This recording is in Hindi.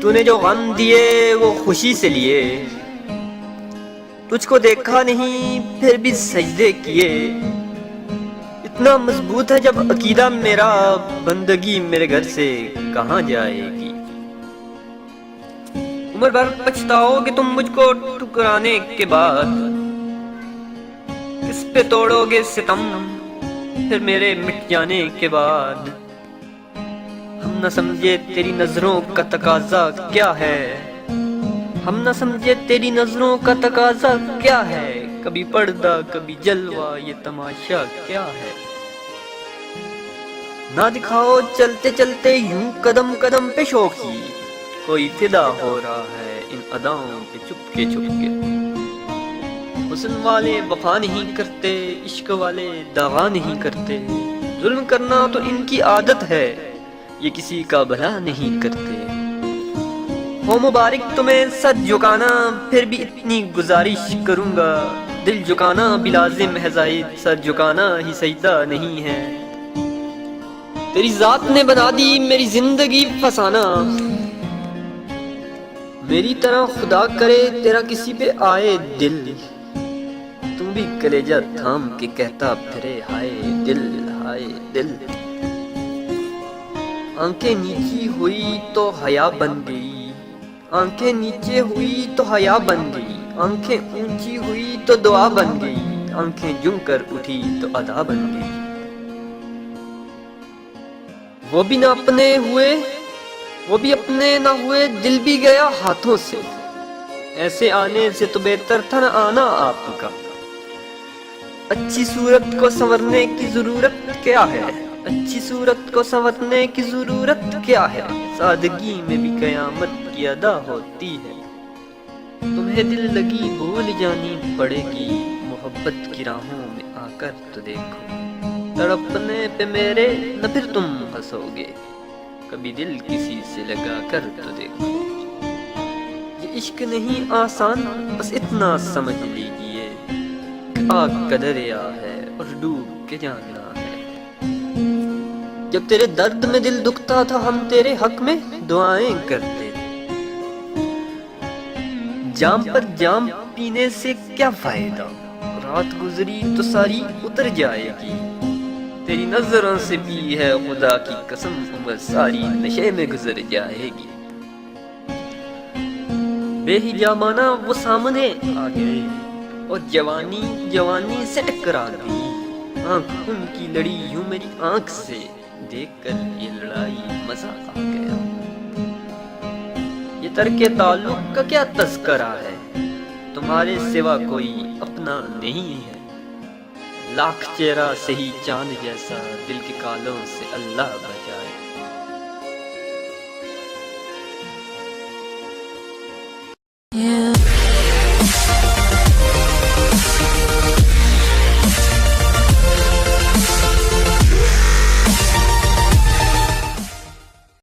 तूने जो गम दिए वो खुशी से लिए, तुझको देखा नहीं फिर भी सजदे किए। इतना मजबूत है जब अकीदा मेरा, बंदगी मेरे घर से कहाँ जाएगी। उम्र भर पछताओगे तुम मुझको ठुकराने के बाद, किस पे तोड़ोगे सितम फिर मेरे मिट जाने के बाद। हम न समझे तेरी नजरों का तकाजा क्या है, हम न समझे तेरी नजरों का तकाजा क्या है। कभी पर्दा कभी जलवा ये तमाशा क्या है। ना दिखाओ चलते चलते यूं कदम कदम पे शौकी, कोई फिदा हो रहा है इन अदाओं पे चुपके चुपके। हुस्न वाले वफा नहीं करते, इश्क वाले दगा नहीं करते। जुल्म करना तो इनकी आदत है, ये किसी का भला नहीं करते। हो मुबारक तुम्हें सर झुकाना, फिर भी इतनी गुजारिश करूंगा। दिल झुकाना भी लाजिम है जाहिद, सर झुकाना ही सजदा नहीं है। तेरी जात ने बना दी मेरी जिंदगी फसाना, मेरी तरह खुदा करे तेरा किसी पे आए दिल। तुम भी कलेजा थाम के कहता फिरे हाय दिल हाय दिल। आंखें नीची हुई तो हया बन गई, आंखें नीचे हुई तो हया बन गई। आंखें ऊंची हुई तो दुआ बन गई, आंखें यूं कर उठी तो अदा बन गई। वो भी ना अपने हुए, वो भी अपने ना हुए, दिल भी गया हाथों से। ऐसे आने से तो बेहतर था ना आना आपका। अच्छी सूरत को संवरने की जरूरत क्या है, अच्छी सूरत को संवरने की जरूरत क्या है। सादगी में भी कयामत की अदा होती है। तुम्हें दिल लगी भूल जानी पड़ेगी, मोहब्बत की राहों में आकर तो देखो। तड़पने पे मेरे न फिर तुम हंसोगे, कभी दिल किसी से लगा कर तो देखो। ये इश्क नहीं आसान बस इतना समझ लीजिए, आग का दरिया है और डूब के जाना है। जब तेरे दर्द में दिल दुखता था हम तेरे हक में दुआएं करते। जाम पर जाम पीने से क्या फायदा, रात गुजरी तो सारी उतर जाएगी। तेरी नजरों से भी है खुदा की कसम, उम्र सारी नशे में गुजर जाएगी। बेहिजामाना वो सामने आ गए और जवानी जवानी से टकरा गई। आंख उनकी लड़ी यूं मेरी आंख से, देखकर ये लड़ाई मजा आ गया। ये तर्के ताल्लुक का क्या तस्करा है, तुम्हारे सिवा कोई अपना नहीं है। लाख चेहरा सही चांद जैसा, दिल के कालों से अल्लाह बचाए।